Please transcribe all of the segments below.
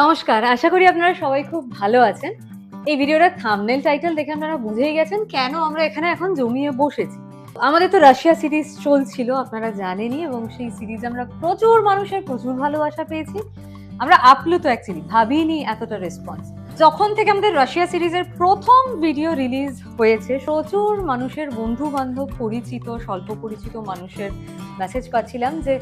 নমস্কার, আশা করি আপনারা সবাই খুব ভালো আছেন। এই ভিডিওটার থাম্বনেল টাইটেল দেখে আপনারা বুঝেই গেছেন কেন আমরা এখানে এখন জমিয়ে বসেছি। আমাদের তো রাশিয়া সিরিজ চলছিল, আপনারা জানেনই, এবং সেই সিরিজ আমরা প্রচুর মানুষের প্রচুর ভালোবাসা পেয়েছি। আমরা আপ্লুত, অ্যাকচুয়ালি ভাবিনি এতটা রেসপন্স। যখন থেকে আমাদের রাশিয়া সিরিজের প্রথম ভিডিও রিলিজ হয়েছে, প্রচুর মানুষের বন্ধু বান্ধব, পরিচিত স্বল্প পরিচিত মানুষের মেসেজ পাচ্ছিলাম যে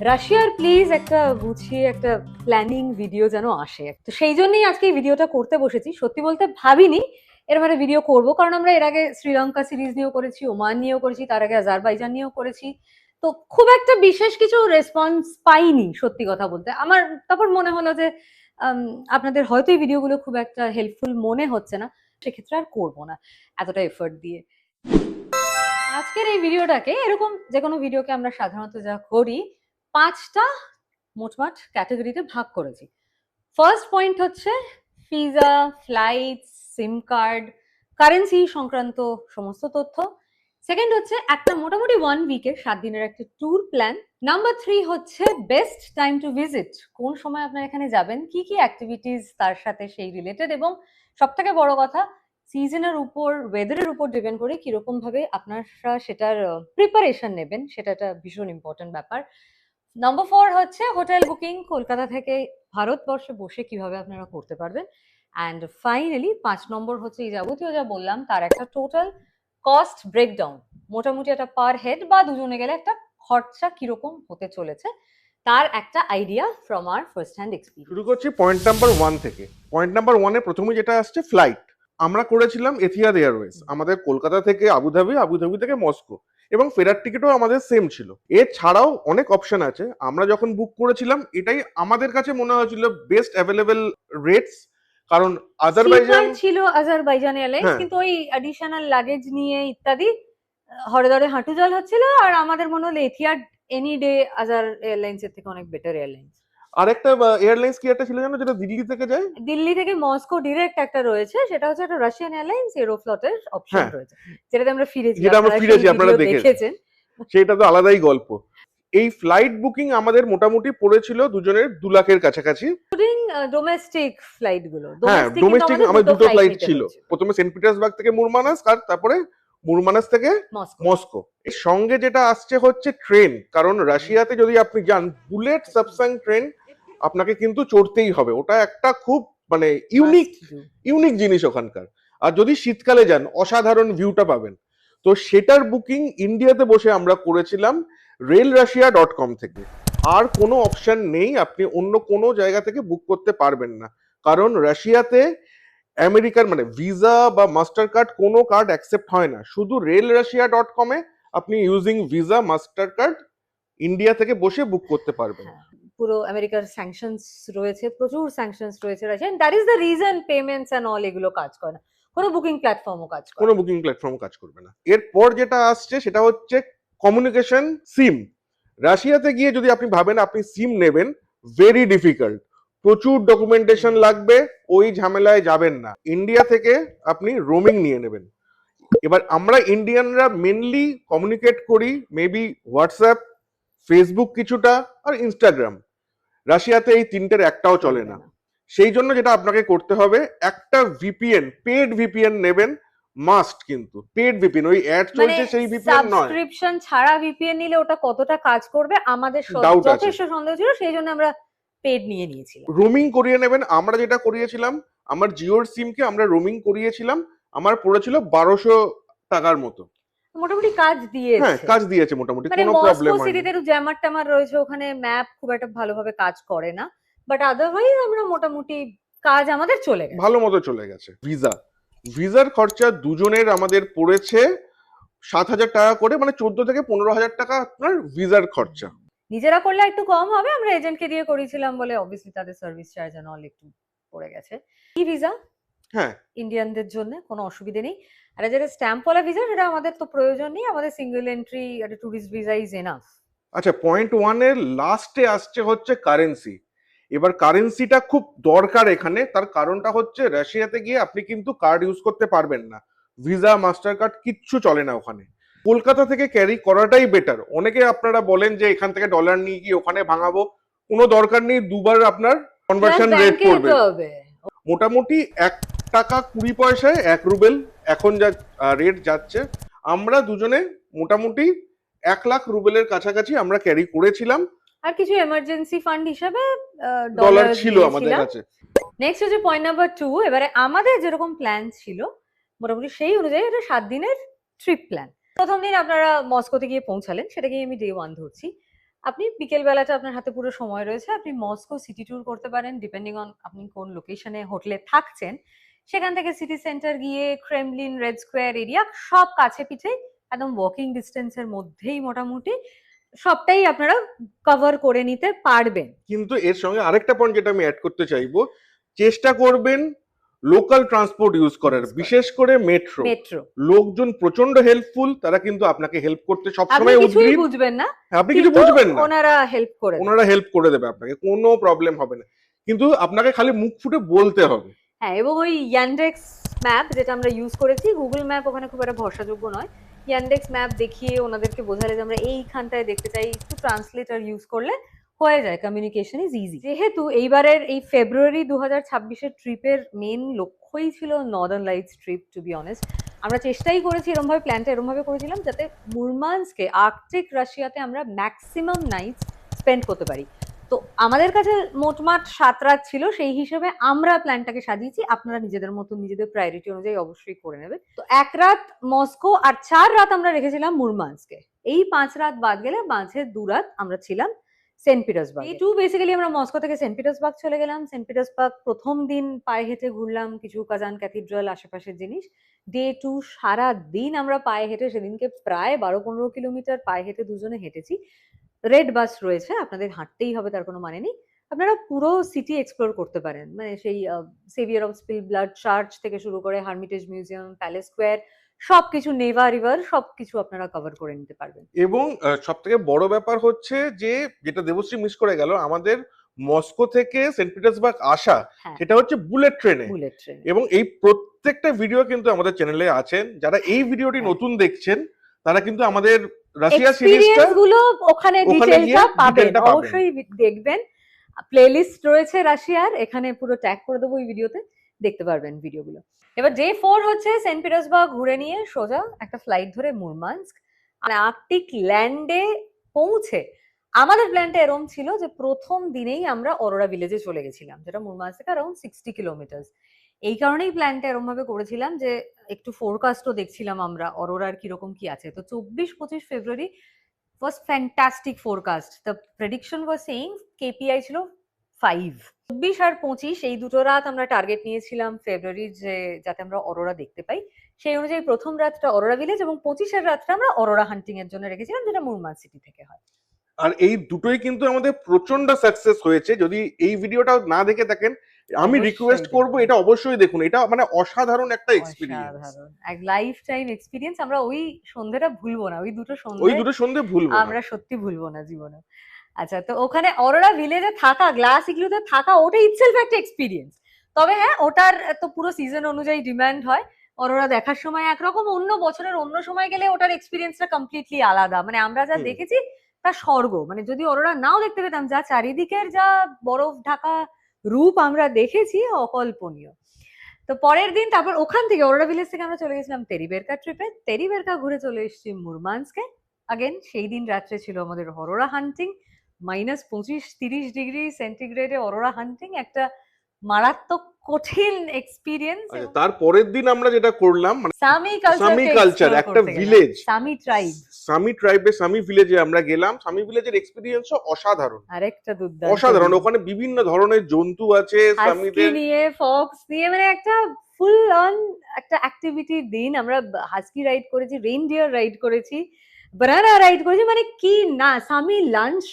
রাশিয়ার প্লিজ একটা গুছিয়ে একটা প্ল্যানিং ভিডিও যেন আসে। তো সেই জন্যই আজকে এই ভিডিওটা করতে বসেছি। সত্যি বলতে ভাবিনি এর মানে ভিডিও করব, কারণ আমরা এর আগে শ্রীলঙ্কা সিরিজ নিয়েও করেছি, ওমান নিয়েও করেছি, তার আগে আজারবাইজান নিয়েও করেছি। তো খুব একটা বিশেষ কিছু রেসপন্স পাইনি সত্যি কথা বলতে। আমার তারপর মনে হলো যে আপনাদের হয়তো এই ভিডিওগুলো খুব একটা হেল্পফুল মনে হচ্ছে না, সেক্ষেত্রে আর করবো না এতটা এফোর্ট দিয়ে। আজকের এই ভিডিওটাকে, এরকম যে কোনো ভিডিওকে আমরা সাধারণত যা করি, 5টা মোটমাট ক্যাটাগরিতে ভাগ করেছি। ফার্স্ট পয়েন্ট হচ্ছে ভিসা, ফ্লাইট, সিম কার্ড, কারেন্সি সংক্রান্ত সমস্ত তথ্য। সেকেন্ড হচ্ছে একটা মোটামুটি 1 উইকের 7 দিনের একটা ট্যুর প্ল্যান। নাম্বার 3 হচ্ছে বেস্ট টাইম টু ভিজিট, কোন সময় আপনারা এখানে যাবেন, কি কি অ্যাক্টিভিটিস তার সাথে সেই রিলেটেড, এবং সব থেকে বড় কথা সিজনের উপর, ওয়েদারের উপর ডিপেন্ড করে কিরকম ভাবে আপনারা সেটার প্রিপারেশন নেবেন, সেটা একটা ভীষণ ইম্পর্টেন্ট ব্যাপার। নাম্বার 4 হচ্ছে হোটেল বুকিং, কলকাতা থেকে ভারতবর্ষে বসে কিভাবে আপনারা করতে পারবেন। অ্যান্ড ফাইনালি 5 নম্বর হচ্ছে এই যাবতীয় যা বললাম তার একটা টোটাল কস্ট ব্রেকডাউন, মোটামুটি একটা পার হেড বা দুজনে গেলে একটা খরচা কিরকম হতে চলেছে তার একটা idea from our first hand experience. শুরু করছি পয়েন্ট নাম্বার 1 থেকে। পয়েন্ট নাম্বার 1-এ প্রথমে যেটা আসছে ফ্লাইট। আমরা করেছিলাম এথিহাদ এয়ারওয়েজ, আমাদের কলকাতা থেকে আবুধাবি, আবুধাবি থেকে মস্কো, এবং ফেরার টিকিটও আমাদের সেম ছিল। এছাড়াও অনেক অপশন আছে। আমরা যখন বুক করেছিলাম এটাই আমাদের কাছে মনে হয়েছিল বেস্ট অ্যাভেলেবেল রেটস, কারণ আজারবাইজান ছিল আজারবাইজান এয়ারলাইন্স, কিন্তু ওই অ্যাডিশনাল লাগেজ নিয়ে ইত্যাদি হরে হাঁটু জল হচ্ছিল। আর আমাদের মনে হলো এথিহাদ এনি ডে আজার এয়ারলাইন্স এর থেকে অনেক বেটার এয়ারলাইন্স। আরেকটা এয়ারলাইন্স কি একটা ছিল জানো, যেটা দিল্লি থেকে যায়? দিল্লি থেকে মস্কো ডিরেক্ট একটা রয়েছে, সেটা হচ্ছে একটা রাশিয়ান এয়ারলাইন্স এরোফ্লটের অপশন রয়েছে, যেটাতে আমরা ফিরেছি। আপনারা দেখেছেন, সেটা তো আলাদাই গল্প। এই ফ্লাইট বুকিং আমাদের মোটামুটি পড়েছিল দুজনের 2 লাখের কাছাকাছি। ডোমেস্টিক ফ্লাইট গুলো, হ্যাঁ, ডোমেস্টিক আমাদের দুটো ফ্লাইট ছিল। প্রথমে সেন্ট পিটার্সবার্গ থেকে মুরমানস্ক, আর তারপরে মুরমানস্ক থেকে মস্কো। এর সঙ্গে যেটা আসছে হচ্ছে ট্রেন, কারণ রাশিয়াতে যদি আপনি যান বুলেট সাবসাং ট্রেন আপনাকে কিন্তু চড়তেই হবে। ওটা একটা খুব মানে ইউনিক জিনিস ওখানকার। আর যদি শীতকালে যান অসাধারণ ভিউটা পাবেন। তো সেটার বুকিং ইন্ডিয়াতে বসে আমরা করেছিলাম railrussia.com থেকে। আর কোনো অপশন নেই, আপনি অন্য কোনো জায়গা থেকে বুক করতে পারবেন না, কারণ রাশিয়াতে আমেরিকার মানে ভিসা বা মাস্টার কার্ড কোনো কার্ড অ্যাকসেপ্ট হয় না। শুধু railrussia.com এ আপনি using visa master card India থেকে বসে বুক করতে পারবেন। পুরো আমেরিকার স্যাংশনস রয়েছে, প্রচুর স্যাংশনস রয়েছে Russia, that is the reason payments and all এগুলো কাজ করে না, কোনো বুকিং প্ল্যাটফর্মও কাজ করে, কোনো বুকিং প্ল্যাটফর্মও কাজ করবে না। এরপর যেটা আসছে সেটা হচ্ছে কমিউনিকেশন সিম। রাশিয়াতে গিয়ে যদি আপনি ভাবেন আপনি সিম নেবেন, ভেরি ডিফিকাল্ট, প্রচুর ডকুমেন্টেশন লাগবে, ওই ঝামেলায় যাবেন না। ইন্ডিয়া থেকে আপনি রোমিং নিয়ে নেবেন। এবার আমরা ইন্ডিয়ানরা মেনলি কমিউনিকেট করি মেবি হোয়াটসঅ্যাপ, ফেসবুক কিছুটা, আর ইনস্টাগ্রাম। রাশিয়াতে এই তিনটের একটাও চলে না। সেই জন্য যেটা আপনাকে করতে হবে, একটা ভিপিএন, পেড ভিপিএন নেবেন মাস্ট। কিন্তু পেড ভিপিএন, ওই অ্যাড চলছে সেই ভিপিএন নয়। সাবস্ক্রিপশন ছাড়া ভিপিএন নিলে ওটা কতটা কাজ করবে আমাদের যথেষ্ট সন্দেহ ছিল, সেই জন্য আমরা পেড নিয়ে নিয়েছিলাম। রোমিং করিয়ে নেবেন। আমরা যেটা করিয়েছিলাম, আমার জিওর সিমকে আমরা রোমিং করিয়েছিলাম, আমার পড়েছিল 1200 টাকার মতো। মোটামুটি কাজ দিয়েছে। হ্যাঁ, কাজ দিয়েছে মোটামুটি, কোনো প্রবলেম হয়নি। সিটিতে একটু জ্যামার ট্যামার রয়েছে, ওখানে ম্যাপ খুব একটা ভালোভাবে কাজ করে না, বাট আদারওয়াইজ আমরা মোটামুটি কাজ আমাদের চলে গেছে, ভালো মতো চলে গেছে। ভিসার খরচা দুজনের আমাদের পড়েছে 7,000 টাকা করে, মানে 14 থেকে 15,000 টাকা আপনার ভিসার খরচা। নিজেরা করলে একটু কম হবে, আমরা এজেন্টকে দিয়ে করিয়েছিলাম বলে অবভিয়াসলি তাদের সার্ভিস চার্জ এন্ড অল একটু পড়ে গেছে। ই ভিসা, হ্যাঁ, ইন্ডিয়ানদের জন্য কোনো অসুবিধা নেই। আর যেটা স্ট্যাম্পওয়ালা ভিসা, সেটা আমাদের তো প্রয়োজন নেই, আমাদের সিঙ্গেল এন্ট্রি একটা টুরিস্ট ভিসা ইজ এনাফ। আচ্ছা, পয়েন্ট 1 এর লাস্টে আসছে হচ্ছে কারেন্সি। এবার কারেন্সিটা খুব দরকার এখানে, তার কারণটা হচ্ছে রাশিয়াতে গিয়ে আপনি কিন্তু কার্ড ইউজ করতে পারবেন না, ভিসা মাস্টার কার্ড কিচ্ছু চলে না ওখানে। কলকাতা থেকে ক্যারি করাটাই বেটার। অনেকে আপনারা বলেন যে এখান থেকে ডলার নিয়ে গিয়ে ওখানে ভাঙাবো, কোনো দরকার নেই। দুবার আপনার কনভার্সন রেট পড়বে মোটামুটি 1 টাকা 20 পয়সায় 1 রুবেল এখন যা রেট যাচ্ছে। আমরা দুজনে মোটামুটি 1 লাখ রুবেলের কাছাকাছি আমরা ক্যারি করেছিলাম, আর কিছু এমার্জেন্সি ফান্ড হিসাবে ডলার ছিল আমাদের কাছে। নেক্সট হচ্ছে পয়েন্ট নাম্বার 2। এবারে আমাদের যেরকম প্ল্যান ছিল মোটামুটি সেই অনুযায়ী এটা 7 দিনের ট্রিপ প্ল্যান। প্রথম দিন আপনারা মস্কোতে গিয়ে পৌঁছালেন, সেটাকেই আমি ডে 1 ধরছি। আপনি বিকেল বেলাটা আপনার হাতে পুরো সময় রয়েছে, আপনি মস্কো সিটি ট্যুর করতে পারেন ডিপেন্ডিং অন আপনি কোন লোকেশনে হোটেলে থাকছেন। সেখান থেকে সিটি সেন্টার গিয়ে ক্রেমলিন, রেড স্কোয়ার এরিয়া সব কাছে পিঠে একদম ওয়াকিং ডিস্টেন্সের মধ্যেই মোটামুটি সবটাই আপনারা কভার করে নিতে পারবেন। কিন্তু এর সঙ্গে আরেকটা পয়েন্ট যেটা আমি অ্যাড করতে চাইবো, চেষ্টা করবেন লোকাল ট্রান্সপোর্ট ইউজ করার, বিশেষ করে মেট্রো। লোকজন প্রচন্ড হেল্পফুল, তারা কিন্তু আপনাকে হেল্প করতে সবসময় উদ্গ্রীব। বুঝবেন না, আপনি কিছু বুঝবেন না, ওনারা হেল্প করে দেবে আপনাকে, কোনো প্রবলেম হবে না। কিন্তু আপনাকে খালি মুখ ফুটে বলতে হবে। হ্যাঁ, এবং ওই ইয়ান্ডেক্স ম্যাপ যেটা আমরা ইউজ করেছি, গুগল ম্যাপ ওখানে খুব একটা ভরসাযোগ্য নয়। ইয়ান্ডেক্স ম্যাপ দেখিয়ে ওনাদেরকে বোঝালে যে আমরা এইখানটায় দেখতে চাই, একটু ট্রান্সলেটর ইউজ করলে হয়ে যায়, কমিউনিকেশন ইজ ইজি। যেহেতু এইবারের এই ফেব্রুয়ারি 2026-এর ট্রিপের মেন লক্ষ্যই ছিল northern lights trip. To be honest, আমরা চেষ্টাই করেছি এরমভাবে, প্ল্যানটা এরমভাবে করেছিলাম যাতে মুরমানস্কে, আর্কটিক রাশিয়াতে আমরা ম্যাক্সিমাম নাইটস স্পেন্ড করতে পারি। তো আমাদের কাছে মোটমাট 7 রাত ছিল, সেই হিসেবে আমরা প্ল্যানটাকে সাজিয়েছি। আপনারা নিজেদের মতো নিজেদের প্রায়োরিটি অনুযায়ী অবশ্যই করে নেবে। তো 1 রাত মস্কো আর 4 রাত আমরা রেখেছিলাম মুরমানস্কে। এই 5 রাত বাদ গেলে মাঝে 2 রাত আমরা ছিলাম সেন্ট পিটার্সবার্গ। এই 2 বেসিক্যালি আমরা মস্কো থেকে সেন্ট পিটার্সবার্গ চলে গেলাম। সেন্ট পিটার্সবার্গ প্রথম দিন পায়ে হেঁটে ঘুরলাম, কিছু কাজান ক্যাথিড্রাল আশেপাশের জিনিস। ডে 2 সারা দিন আমরা পায়ে হেঁটে, সেদিনকে প্রায় 12-15 কিলোমিটার পায়ে হেঁটে দুজনে হেঁটেছি। রেড বাস রয়েছে, আপনাদের হাঁটতেই হবে তার কোনো মানে নেই। আপনারা পুরো সিটি এক্সপ্লোর করতে পারেন, মানে সেই severe of spill blood church থেকে শুরু করে হার্মিটেজ মিউজিয়াম, প্যালেস স্কোয়ার, সবকিছু, নেভা রিভার, সবকিছু আপনারা কভার করে নিতে পারবেন। এবং সব থেকে বড় ব্যাপার হচ্ছে যে, যেটা দেবশ্রী মিস করে গেল, আমাদের মস্কো থেকে সেন্ট পিটার্সবার্গ আসা, সেটা হচ্ছে বুলেট ট্রেনে। এবং এই প্রত্যেকটা ভিডিও কিন্তু আমাদের চ্যানেলে আছেন। যারা এই ভিডিওটি নতুন দেখছেন তারা কিন্তু আমাদের রাশিয়া সিরিজটা গুলো ওখানে ডিটেইলটা পাবেন, অবশ্যই দেখবেন। প্লেলিস্ট রয়েছে রাশিয়ার, এখানে পুরো ট্যাগ করে দেবো এই ভিডিওতে, দেখতে পারবেন ভিডিওগুলো। এবার ডে 4 হচ্ছে সেন্ট পিটার্সবার্গ ঘুরে নিয়ে সোজা একটা ফ্লাইট ধরে মুরমানস্ক। মানে আর্কটিক ল্যান্ডে পৌঁছে আমাদের প্ল্যানটা এরকম ছিল যে প্রথম দিনেই আমরা অরোরা ভিলেজে চলে গেছিলাম, যেটা মুরমানস্ক থেকে অ্যারাউন্ড 60 কিলোমিটার। এই কারণেই প্ল্যানটা এরকম ভাবে করেছিলাম যে একটু ফোরকাস্টও দেখছিলাম আমরা অরোরার কিরকম কি আছে। তো 24-25 ফেব্রুয়ারি was fantastic forecast. The prediction was saying KPI ছিল 5। 24 আর 25 এই দুটো রাত আমরা টার্গেট নিয়েছিলাম ফেব্রুয়ারির, যে যাতে আমরা অরোরা দেখতে পাই। সেই অনুযায়ী প্রথম রাতটা অরোরা ভিলেজ এবং 25-এর রাতটা আমরা অরোরা হান্টিং এর জন্য রেখেছিলাম, যেটা মুরমানস্ক সিটি থেকে হয়। আর এই দুটোই কিন্তু আমাদের প্রচন্ড সাকসেস হয়েছে। যদি এই ভিডিওটা না দেখে থাকেন, আমি রিকোয়েস্ট করব এটা অবশ্যই দেখুন। এটা মানে অসাধারণ একটা এক্সপেরিয়েন্স, এক লাইফ টাইম এক্সপেরিয়েন্স। আমরা ওই সন্ধ্যাটা ভুলবো না, ওই দুটো সন্ধ্যে ভুলবো না, আমরা সত্যি ভুলবো না জীবনে। আচ্ছা, তো ওখানে অরোরা ভিলেজে থাকা, গ্লাস ইগলুতে থাকা, ওটা ইটসেলফ একটা এক্সপেরিয়েন্স। তবে হ্যাঁ, ওটার তো পুরো সিজন অনুযায়ী ডিমান্ড হয়। অরোরা দেখার সময় একরকম, অন্য বছরের অন্য সময় গেলে ওটার এক্সপেরিয়েন্সটা কমপ্লিটলি আলাদা। মানে আমরা যা দেখেছি তা স্বর্গ। মানে যদি অরোরা নাও দেখতে পেতাম, যা চারিদিকের যা বরফ ঢাকা রূপ আমরা দেখেছি, অকল্পনীয়। তো পরের দিন তারপর ওখান থেকে অরোরা ভিলেজ থেকে আমরা চলে গেছিলাম তেরিবেরকা ট্রিপে। তেরিবেরকা ঘুরে চলে এসেছি মুরমানস্কে। আগেন সেই দিন রাত্রে ছিল আমাদের অরোরা হান্টিং। -25-30 ডিগ্রি সেন্টিগ্রেডে অরোরা হান্টিং একটা মারাত্মক কঠিন এক্সপেরিয়েন্স। তার পরের দিন আমরা যেটা করলাম, মানে সামি কালচার, একটা ভিলেজ, সামি ট্রাইবে, সামি ভিলেজে আমরা গেলাম। সামি ভিলেজের এক্সপেরিয়েন্সও অসাধারণ, আরেকটা দুর্দান্ত, অসাধারণ। ওখানে বিভিন্ন ধরনের জন্তু আছে, সামিদের নিয়ে, ফক্স নিয়ে, মানে একটা ফুল অন একটা অ্যাক্টিভিটির দিন। আমরা হাস্কি রাইড করেছি, রেইনডিয়ার রাইড করেছি, বানানা রাইড করেছি, মানে কি না। সামি লাঞ্চ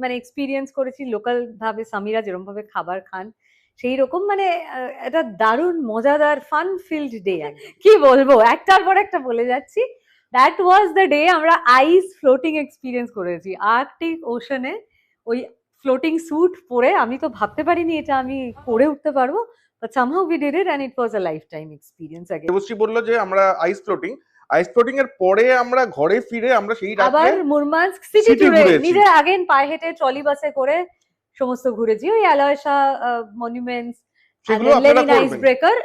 মানে এক্সপিরিয়েন্স করেছি, লোকাল ভাবে সামিরা যেরকম ভাবে খাবার খান সেই রকম। মানে এটা দারুণ মজাদার ফান ফিল্ড ডে। কি বলবো, একটার পর একটা বলে যাচ্ছি। দ্যাট ওয়াজ দ্য ডে আমরা আইস ফ্লোটিং এক্সপিরিয়েন্স করেছি আর্কটিক ওশানে। ওই ফ্লোটিং স্যুট পরে আমি তো ভাবতে পারিনি এটা আমি করে উঠতে পারবো, but somehow we did it and it was a life time experience. আগে দেবশ্রী বললো যে আমরা আইস ফ্লোটিং এর পরে আমরা ঘরে ফিরে আমরা সেই রাতে আবার মুরমানস্ক সিটি ট্যুরে নিজে আগেন পায়ে হেঁটে ট্রলি বাসে করে সমস্ত ঘুরেছি, ওই অ্যালয়সা মনুমেন্টস, সেগুলো আপনারা আইস করবেন। ব্রেকার,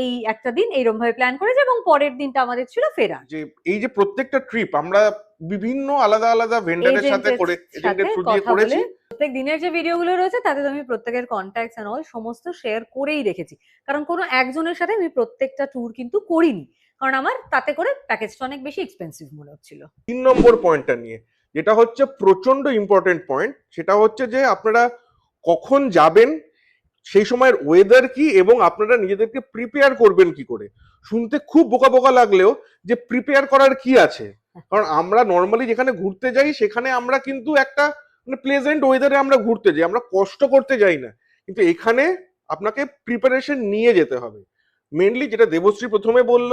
এই একটা দিন এইরকম ভাবে প্ল্যান করেছি, এবং পরের দিনটা আমাদের ছিল ফেরা। যে এই যে প্রত্যেকটা ট্রিপ আমরা বিভিন্ন আলাদা আলাদা ভেন্ডারের সাথে করে, এজেন্টের থ্রু দিয়ে কথা করেছি। বলে প্রত্যেক দিনের যে ভিডিওগুলো রয়েছে তাতে তো আমি প্রত্যেকের কন্ট্যাক্টস এন্ড অল সমস্ত শেয়ার করেই রেখেছি, কারণ কোনো একজনের সাথে আমি প্রত্যেকটা ট্যুর কিন্তু করিনি, কারণ আমার তাতে করে প্যাকেজটা অনেক বেশি এক্সপেন্সিভ মনে হচ্ছিল। 3 নম্বর পয়েন্টটা নিয়ে, যেটা হচ্ছে প্রচন্ড ইম্পর্টেন্ট পয়েন্ট, সেটা হচ্ছে যে আপনারা কখন যাবেন, সেই সময়ের ওয়েদার কি, এবং আপনারা নিজেদেরকে প্রিপেয়ার করবেন কি করে। শুনতে খুব বোকা বোকা লাগলেও যে প্রিপেয়ার করার কি আছে, কারণ আমরা নর্মালি যেখানে ঘুরতে যাই সেখানে আমরা কিন্তু একটা মানে প্লেজেন্ট ওয়েদারে আমরা ঘুরতে যাই, আমরা কষ্ট করতে যাই না, কিন্তু এখানে আপনাকে প্রিপারেশন নিয়ে যেতে হবে। মেনলি যেটা দেবশ্রী প্রথমে বলল,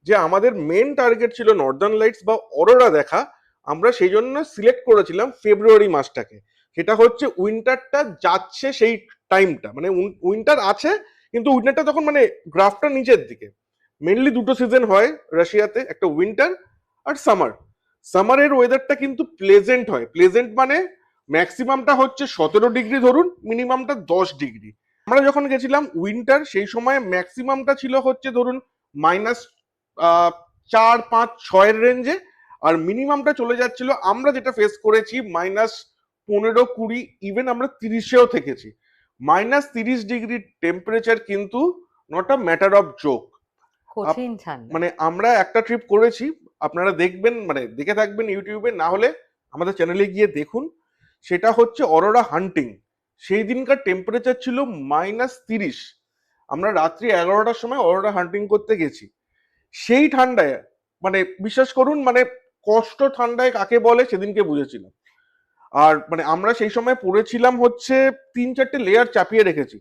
যে আমাদের মেন টার্গেট ছিল নর্দার্ন লাইটস বা অরোরা দেখা, আমরা সেই জন্য সিলেক্ট করেছিলাম ফেব্রুয়ারি মাসটাকে। সেটা হচ্ছে উইন্টারটা যাচ্ছে সেই টাইমটা, মানে উইন্টার আছে কিন্তু উইন্টারটা তখন মানে গ্রাফটা নিচের দিকে। মেনলি দুটো সিজন হয় রাশিয়াতে, একটা উইন্টার আর সামার। সামারের ওয়েদারটা কিন্তু প্লেজেন্ট হয়, প্লেজেন্ট মানে ম্যাক্সিমামটা হচ্ছে 17 ডিগ্রি ধরুন, মিনিমামটা 10 ডিগ্রি। আমরা যখন গেছিলাম উইন্টার, সেই সময় ম্যাক্সিমামটা ছিল হচ্ছে ধরুন -4, 5, 6 রেঞ্জে, আর মিনিমামটা চলে যাচ্ছিল, আমরা যেটা ফেস করেছি -15, 20, ইভেন আমরা 30-এও থেকেছি। -30 ডিগ্রি টেম্পারেচার কিন্তু not a matter of joke. কঠিন ঠান্ডা। মানে আমরা একটা ট্রিপ করেছি, আপনারা দেখবেন, মানে দেখে থাকবেন ইউটিউবে, না হলে আমাদের চ্যানেলে গিয়ে দেখুন। সেটা হচ্ছে অরোরা হান্টিং। সেই দিনকার টেম্পারেচার ছিল -30। আমরা রাত্রি 11টার সময় অরোরা হান্টিং করতে গেছি। সেই ঠান্ডায় মানে বিশ্বাস করুন, মানে কষ্ট ঠান্ডায় কাকে বলে সেদিনকে বুঝেছিলাম। আর মানে আমরা সেই সময় পড়েছিলাম হচ্ছে 3-4টে লেয়ার চাপিয়ে রেখেছি,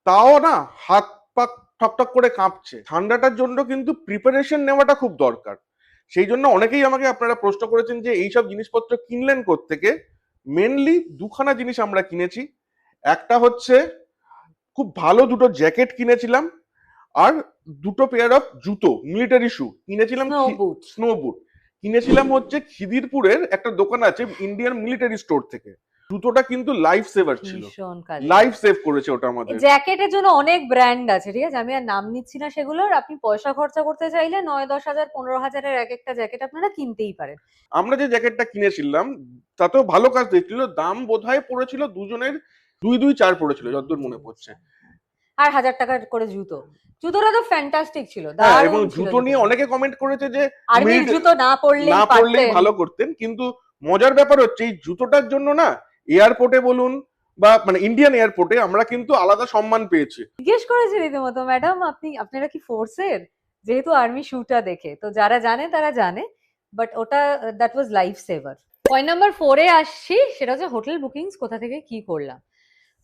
তাও না হাত পা ঠকঠক করে কাঁপছে। ঠান্ডাটার জন্য কিন্তু প্রিপারেশন নেওয়াটা খুব দরকার। সেই জন্য অনেকেই আমাকে আপনারা প্রশ্ন করেছেন যে এইসব জিনিসপত্র কিনলেন কোত্থেকে। মেনলি দুখানা জিনিস আমরা কিনেছি। একটা হচ্ছে খুব ভালো দুটো জ্যাকেট কিনেছিলাম, আর দুটো পেয়ার অফ জুতো, মিলিটারি শু কিনেছিলাম। স্নো বুট। স্নো বুট কিনেছিলাম হচ্ছে খিদিরপুরের একটা দোকান আছে ইন্ডিয়ান মিলিটারি স্টোর থেকে। জুতোটা কিন্তু লাইফ সেভার ছিল, ভীষণ কাজে লাইফ সেভ করেছে ওটা আমাদের। জ্যাকেটের জন্য অনেক ব্র্যান্ড আছে, ঠিক আছে, আমি আর নাম নিচ্ছি না সেগুলোর। আপনি পয়সা খরচা করতে চাইলে 9-10 হাজার 15 হাজারের এক একটা জ্যাকেট আপনারা কিনতেই পারেন। আমরা যে জ্যাকেটটা কিনেছিলাম তাতেও ভালো কাজ দেখছিল, দাম বোধহয় পড়েছিল দুজনের 2-2-4 পড়েছিল যতদূর মনে পড়ছে। আর 1000 টাকার করে জুতো। জুতোটা তো ফ্যান্টাস্টিক ছিল, হ্যাঁ, এবং দারুণ ছিল জুতো নিয়ে অনেকে কমেন্ট করেছে যে আর্মির জুতো না পরলেই না পড়লেই পারতেন। ভালো করতেন, কিন্তু মজার ব্যাপার হচ্ছে এই জুতোটার জন্য না এয়ারপোর্টে বলুন বা মানে ইন্ডিয়ান এয়ারপোর্টে আমরা কিন্তু আলাদা সম্মান পেয়েছি। জিজ্ঞেস করেছি রীতিমতো, ম্যাডাম আপনারা কি ফোর্সের? যেহেতু আর্মি শুটা দেখে, তো যারা জানে তারা জানে, বাট ওটা that was life saver. Point number 4-এ আসছি, সেটা হচ্ছে হোটেল বুকিংস কোথা থেকে কি করলাম।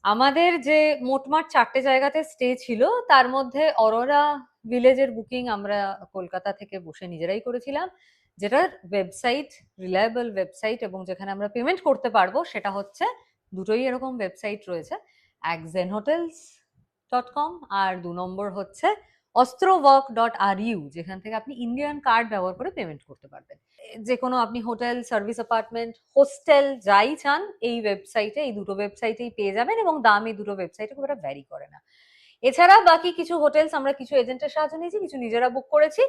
আমাদের যে মোটমাট 4টে জায়গাতে স্টে ছিল, তার মধ্যে অরোরা ভিলেজের বুকিং আমরা কলকাতা থেকে বসে নিজেরাই করেছিলাম, যেটার ওয়েবসাইট রিলায়েবল ওয়েবসাইট, এবং যেখানে আমরা পেমেন্ট করতে পারবো সেটা হচ্ছে দুটোই এরকম ওয়েবসাইট রয়েছে, এক zenhotels.com আর 2 নম্বর হচ্ছে ostrowork.ru, যেখান থেকে আপনি ইন্ডিয়ান কার্ড ব্যবহার করে পেমেন্ট করতে পারবেন। যে কোনো আপনি হোটেল, সার্ভিস অ্যাপার্টমেন্ট, হোস্টেল যাই চান এই ওয়েবসাইটে, এই দুটো ওয়েবসাইটেই পেয়ে যাবেন, এবং দাম এই দুটো ওয়েবসাইটে খুব একটা ভ্যারি করে না। এছাড়া বাকি কিছু হোটেলস আমরা কিছু এজেন্টের সাহায্য নিয়েছি, কিছু নিজেরা বুক করেছি।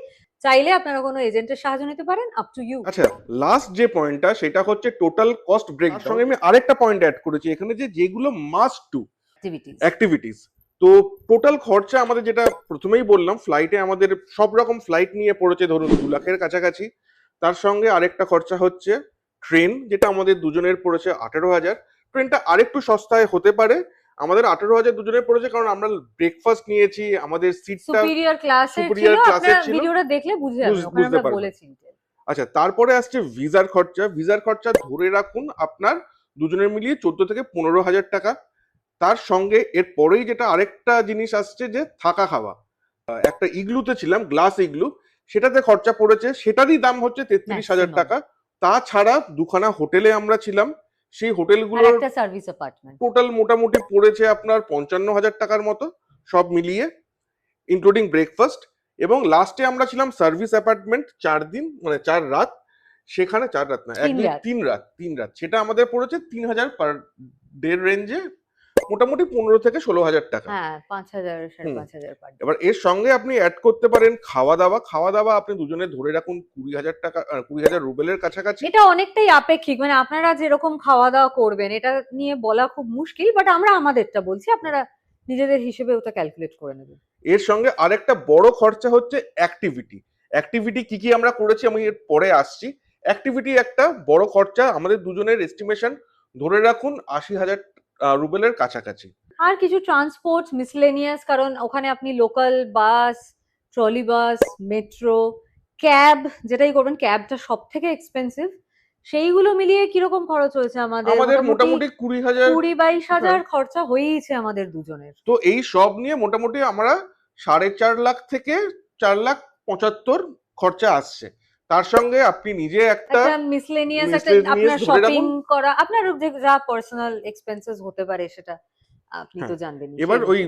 চাইলে আপনারা কোনো এজেন্টের সাহায্য নিতে পারেন, আপ টু ইউ। আচ্ছা, লাস্ট যে পয়েন্টটা সেটা হচ্ছে টোটাল কস্ট ব্রেকডাউন। সঙ্গে আমি আরেকটা পয়েন্ট অ্যাড করেছি এখানে, যে যেগুলো মাস্ট টু অ্যাক্টিভিটিস। তো টোটাল খরচা আমাদের, যেটা প্রথমেই বললাম, ফ্লাইটে আমাদের সব রকম ফ্লাইট নিয়ে পড়েছে ধরুন 2 লাখের কাছাকাছি। তার সঙ্গে আরেকটা খরচা হচ্ছে ট্রেন, যেটা আমাদের দুজনের পড়েছে 18,000। ট্রেনটা আরেকটু সস্তায় হতে পারে, আমাদের 18,000 দুজনের পড়েছে, কারণ আমরা ব্রেকফাস্ট নিয়েছি, আমাদের সিটটা সুপিরিয়র ক্লাসের ছিল, আপনারা ভিডিওটা দেখলে বুঝে যাবেন, ওখানে আমরা বলেছি। আচ্ছা, তারপরে আসছে ভিসার খরচা। ভিসার খরচা ধরে রাখুন আপনার দুজনের মিলিয়ে 14 থেকে 15 হাজার টাকা। তার সঙ্গে এর পরেই যেটা আরেকটা জিনিস আসছে, যে থাকা খাওয়া। একটা ইগলুতে ছিলাম, গ্লাস ইগলু, সেটাতে খরচা পড়েছে, সেটারই দাম হচ্ছে 33,000 টাকা। তাছাড়া দুখানা হোটেলে আমরা ছিলাম, সেই হোটেলগুলোর সার্ভিস অ্যাপার্টমেন্ট টোটাল মোটামুটি পড়েছে আপনার 55,000 টাকার মতো, সব মিলিয়ে ইনক্লুডিং ব্রেকফাস্ট। এবং লাস্টে আমরা ছিলাম সার্ভিস অ্যাপার্টমেন্ট 4 দিন, মানে 4 রাত। সেখানে 4 রাত না, 3 রাত, সেটা আমাদের পড়েছে 3,000 পার ডে রেঞ্জে, মোটামুটি 15 থেকে 16,000 টাকা। হ্যাঁ 5,000 5,500 পার ডে। এবার এর সঙ্গে আপনি অ্যাড করতে পারেন খাওয়া দাওয়া আপনি দুজনে ধরে রাখুন 20,000 টাকা, 20,000 রুবেলের কাছাকাছি। এটা অনেকটাই আপেক্ষিক, মানে আপনারা যেরকম খাওয়া দাওয়া করবেন এটা নিয়ে বলা খুব মুশকিল, বাট আমরা আমাদেরটা বলছি, আপনারা নিজেদের হিসেবে ওটা ক্যালকুলেট করে নেবেন। এর সঙ্গে আরেকটা বড় খরচা হচ্ছে অ্যাক্টিভিটি কি কি আমরা করেছি আমি এর পরে আসছি। অ্যাক্টিভিটি একটা বড় খরচা, আমাদের দুজনের এস্টিমেশন ধরে রাখুন 80,000 রুবেলের কাছাকাছি। আর কিছু ট্রান্সপোর্ট মিসলেনিয়াস, কারণ ওখানে আপনি লোকাল বাস, ট্রলি বাস, মেট্রো, ক্যাব, যেটাই করবেন ক্যাবটা সব থেকে এক্সপেন্সিভ, সেইগুলো মিলিয়ে কিরকম খরচ হয়েছে আমাদের মোটামুটি 20,000 20-22,000 খরচা হয়েইছে আমাদের দুজনের। তো এই সব নিয়ে মোটামুটি আমরা 4.5 লাখ থেকে 4,75,000 খরচা আসছে। তার সঙ্গে আপনি নিজে একটা মিসলেনিয়াস একটা miscellaneous আপনার ধরে শপিং রাখুন। করা, আপনার যে যা পার্সোনাল এক্সপেন্সেস হতে পারে সেটা আপনি তো জানবেনই। এবার ওই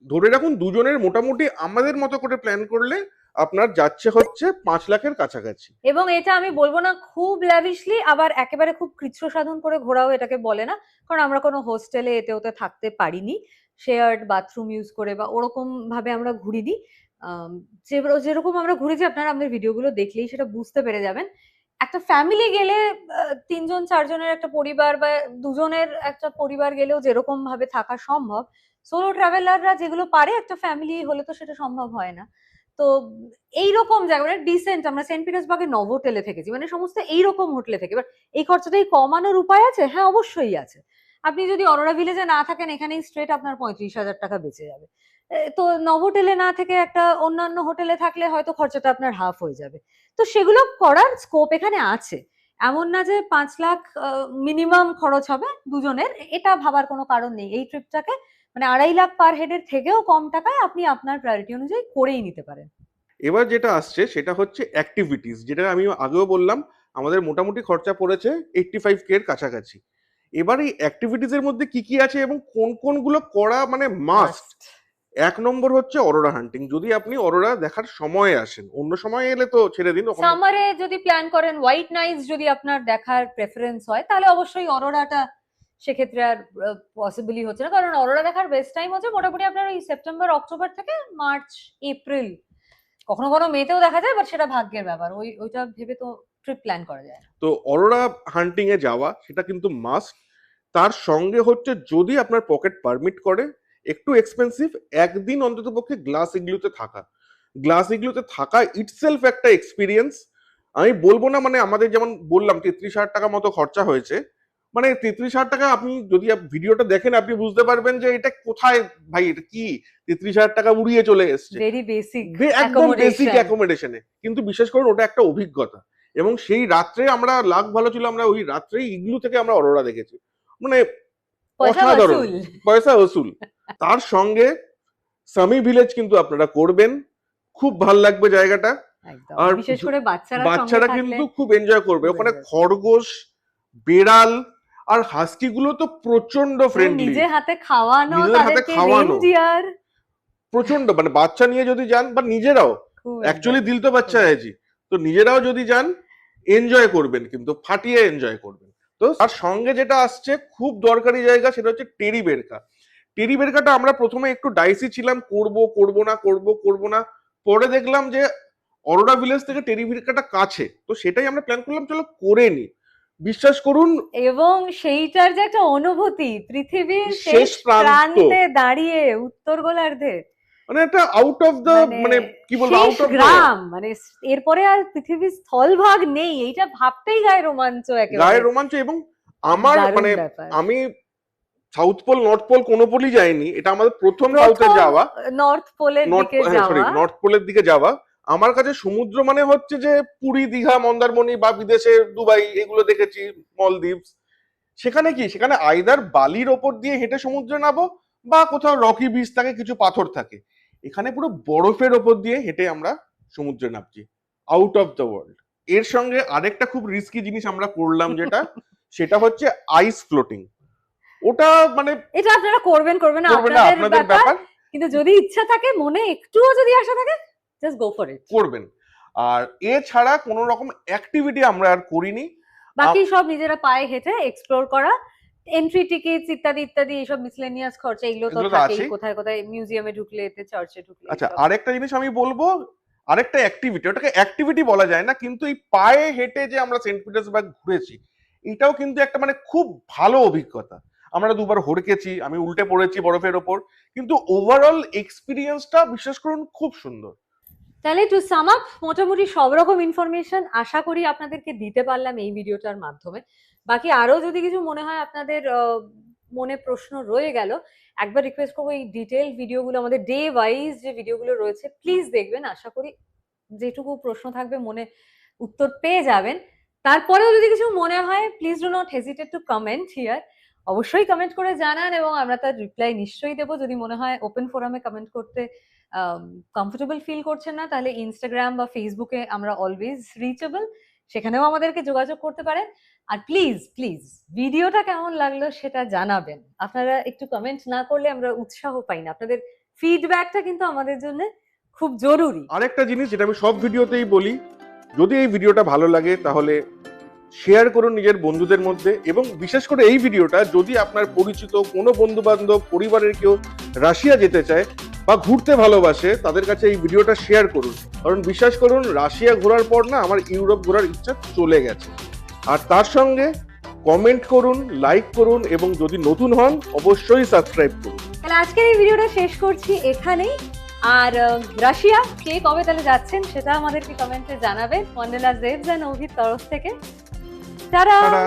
ধরে রাখুন দুজনের মোটামুটি আমাদের মতো করে প্ল্যান করলে আপনার যাচ্ছে হচ্ছে 5 লাখের কাছাকাছি। এবং এটা আমি বলবো না খুব ল্যাভিশলি, আবার একেবারে খুব কৃচ্ছ সাধন করে ঘোরাও এটাকে বলে না, কারণ আমরা কোনো হোস্টেলে এতে ওতে থাকতে পারিনি শেয়ার্ড বাথরুম ইউজ করে বা ওরকম ভাবে আমরা ঘুরিনি। যেরকম আমরা ঘুরেছি আপনারা আমাদের ভিডিওগুলো দেখলেই সেটা বুঝতে পেরে যাবেন। একটা ফ্যামিলি গেলে 3-4 জনের একটা পরিবার বা দুজনের একটা পরিবার গেলেও যেরকম ভাবে থাকা সম্ভব, সোলো ট্রাভেলাররা যেগুলো পারে একটা ফ্যামিলি হলে তো সেটা সম্ভব হয় না। তো এইরকম জায়গা মানে ডিসেন্ট, আমরা সেন্ট পিটার্সবার্গে নভোটেলে থেকেছি, মানে সমস্ত এইরকম হোটেলে থেকে। এবার এই খরচাটাই কমানোর উপায় আছে? হ্যাঁ অবশ্যই আছে। আপনি যদি অরোরা ভিলেজে না থাকেন, এখানেই স্ট্রেট আপনার 35,000 টাকা বেঁচে যাবে। তো নভোটেলে না থেকে একটা অন্যান্য হোটেলে থাকলে হয়তো খরচাটা আপনার হাফ হয়ে যাবে। তো সেগুলো করার স্কোপ এখানে আছে, এমন না যে 5 লাখ মিনিমাম খরচ হবে দুজনের, এটা ভাবার কোনো কারণ নেই। এই ট্রিপটাকে মানে 2.5 লাখ পার হেডের থেকেও কম টাকায় আপনি আপনার প্রায়োরিটি অনুযায়ী করেই নিতে পারেন। এবার যেটা আসছে সেটা হচ্ছে অ্যাক্টিভিটিস, যেটা আমি আগেও বললাম আমাদের মোটামুটি খরচা পড়েছে 85K এর কাছাকাছি। এবার এই অ্যাক্টিভিটিস এর মধ্যে কি কি আছে এবং কোন কোনগুলো করা মানে মাস্ট। 1 নম্বর হচ্ছে অরোরা হান্টিং। যদি আপনি অরোরা দেখার সময় আসেন, অন্য সময় এলে তো ছেড়ে দিন। সামারে যদি প্ল্যান করেন, হোয়াইট নাইটস যদি আপনার দেখার প্রেফারেন্স হয়, তাহলে অবশ্যই অরোরাটা সেক্ষেত্রে আর পসিবলই হচ্ছে না, কারণ অরোরা দেখার বেস্ট টাইম হচ্ছে মোটামুটি আপনার ওই সেপ্টেম্বর অক্টোবর থেকে মার্চ এপ্রিল, কখনো কখনো মেতেও দেখা যায়, বাট সেটা ভাগ্যের ব্যাপার, ওইটা ভেবে তো ট্রিপ প্ল্যান করা যায়। তো অরোরা হান্টিং এ যাওয়া সেটা কিন্তু মাস্ট। তার সঙ্গে হচ্ছে যদি আপনার পকেট পারমিট করে, একটু এক্সপেন্সিভ, একদিন অন্তত পক্ষে গ্লাস ইগলুতে থাকা ইটসেলফ একটা এক্সপিরিয়েন্স। আমি বলবো না মানে আমাদের যেমন বললাম 33,000 টাকা মতো খরচা হয়েছে, মানে 33,000 টাকা আপনি যদি ভিডিওটা দেখেন আপনি বুঝতে পারবেন যে এটা কোথায়, ভাই এটা কি 33,000 টাকা উড়িয়ে চলে এসছে ভেরি বেসিক একদম বেসিক অ্যাকোমোডেশনে। কিন্তু বিশেষ করে ওটা একটা অভিজ্ঞতা, এবং সেই রাত্রে আমরা লাক ভালো ছিল, আমরা ওই রাত্রেই ইগলু থেকে আমরা অরোরা দেখেছি, মানে অসাধারণ, পয়সা ওসুল। তার সঙ্গে সামি ভিলেজ কিন্তু আপনারা করবেন, খুব ভাল লাগবে জায়গাটা। আর বিশেষ করে বাচ্চারা কিন্তু খুব এনজয় করবে। ওখানে খরগোশ, বেড়াল আর হাস্কি গুলো তো প্রচন্ড ফ্রেন্ডলি, নিজে হাতে খাওয়ানো, তাদেরকে রেঞ্জিয়ার প্রচন্ড, মানে বাচ্চা নিয়ে যদি যান বা নিজেরাও, অ্যাকচুয়ালি দিল তো বাচ্চা আছে, তো নিজেরাও যদি যান এনজয় করবেন, কিন্তু ফাটিয়ে এনজয় করবেন। তো তার সঙ্গে যেটা আসছে খুব দরকারি জায়গা, সেটা হচ্ছে টেরি বেরকাটা আমরা প্রথমে একটু ডাইসি ছিলাম, করব না, পরে দেখলাম যে অরোরা ভিলেজ থেকে টেরি বেরকাটা কাছে, তো সেটাই আমরা প্ল্যান করলাম চলো করে নি। বিশ্বাস করুন, এবং সেইটার যে একটা অনুভূতি, পৃথিবীর শেষ প্রান্তে দাঁড়িয়ে উত্তর গোলার্ধে, মানে একটা আউট অফ দ্য, মানে কি বলবো, আউট অফ গ্রাম, মানে এরপরে আর পৃথিবীর স্থলভাগ নেই, এইটা ভাবতেই গায়ে রোমাঞ্চ, গায়ে রোমাঞ্চ। এবং আমার মানে আমি সাউথ পোল নর্থ পোল কোনো পোলই যাইনি, এটা আমাদের প্রথম সাউথে যাওয়া, নর্থ পোলের দিকে যাওয়া। আমার কাছে সমুদ্র মানে হচ্ছে যে পুরী, দীঘা, মন্দারমণি বা বিদেশে দুবাই, এগুলো দেখেছি, মলদ্বীপস। সেখানে আইদার বালির ওপর দিয়ে হেঁটে সমুদ্রে নামবো বা কোথাও রকি বিচ থাকে, কিছু পাথর থাকে। এখানে পুরো বরফের ওপর দিয়ে হেঁটে আমরা সমুদ্রে নামছি, আউট অফ দ্য ওয়ার্ল্ড। এর সঙ্গে আরেকটা খুব রিস্কি জিনিস আমরা করলাম, যেটা সেটা হচ্ছে আইস ফ্লোটিং। ওটা মানে এটা আপনারা করবেন না আপনাদের ব্যাপার, কিন্তু যদি ইচ্ছা থাকে, মনে একটুও যদি আশা থাকে, জাস্ট গো ফর ইট, করবেন। আর এছাড়া কোনো রকম অ্যাক্টিভিটি আমরা আর করিনি, বাকি সব নিজেরা পায়ে হেঁটে এক্সপ্লোর করা, এন্ট্রি টিকিটস ইত্যাদি ইত্যাদি এইসব মিসলেনিয়াস খরচা এগুলো তো এগুলো তো থাকেই, আছেই। কোথায় কোথায় মিউজিয়ামে ঢুকলে এতে চার্চে ঢুকলে আচ্ছা এইসব। আরেকটা জিনিস আমি বলবো, আরেকটা অ্যাক্টিভিটি, ওটাকে অ্যাক্টিভিটি বলা যায় না, কিন্তু এই পায়ে হেঁটে যে আমরা সেন্ট পিটার্সবার্গ ঘুরেছি, এটাও কিন্তু একটা মানে খুব ভালো অভিজ্ঞতা। আমরা দুবার হড়কেছি, আমি উল্টে পড়েছি বরফের ওপর, কিন্তু ওভারঅল এক্সপিরিয়েন্সটা বিশ্বাস করুন খুব সুন্দর। তাহলে টু সাম আপ, মোটামুটি সব রকম ইনফরমেশন আশা করি আপনাদেরকে দিতে পারলাম এই ভিডিওটার মাধ্যমে। বাকি আরো যদি কিছু মনে হয় আপনাদের মনে প্রশ্ন রয়ে গেল, একবার রিকোয়েস্ট করবো এই ডিটেল ভিডিওগুলো আমাদের ডে ওয়াইজ যে ভিডিওগুলো রয়েছে প্লিজ দেখবেন। আশা করি যেটুকু প্রশ্ন থাকবে মনে উত্তর পেয়ে যাবেন। তারপরেও যদি কিছু মনে হয় please do not hesitate two comment here. অবশ্যই কমেন্ট করে জানান এবং আমরা তার রিপ্লাই নিশ্চয়ই দেবো। যদি মনে হয় ওপেন ফোরামে কমেন্ট করতে কমফোর্টেবল ফিল করছেন না, তাহলে ইনস্টাগ্রাম বা ফেসবুকে আমরা অলওয়েজ রিচেবল, সেখানেও আমাদেরকে যোগাযোগ করতে পারেন। আর প্লিজ প্লিজ ভিডিওটা কেমন লাগলো সেটা জানাবেন। আপনারা একটু কমেন্ট না করলে আমরা উৎসাহ পাই না। আপনাদের ফিডব্যাকটা কিন্তু আমাদের জন্য খুব জরুরি। আরেকটা জিনিস যেটা আমি সব ভিডিওতেই বলি, যদি এই ভিডিওটা ভালো লাগে তাহলে শেয়ার করুন নিজের বন্ধুদের মধ্যে, এবং বিশেষ করে এই ভিডিওটা যদি আপনার পরিচিত কোনো বন্ধু বান্ধব পরিবারের কেউ রাশিয়া যেতে চায় বা ঘুরতে ভালোবাসে, তাদের কাছে এই ভিডিওটা শেয়ার করুন। কারণ বিশ্বাস করুন রাশিয়া ঘোরার পর না আমার ইউরোপ ঘোরার ইচ্ছা চলে গেছে। আর তার সঙ্গে কমেন্ট করুন, লাইক করুন, এবং যদি নতুন হন অবশ্যই সাবস্ক্রাইব করুন। তাহলে আজকের এই ভিডিওটা শেষ করছি এখানেই। আর রাশিয়া কে কবে তাহলে যাচ্ছেন সেটা আমাদেরকে কমেন্টে জানাবেন ওয়ান্ডারলা জেবস এন্ড অভির তরফ থেকে। টাটা। টাটা।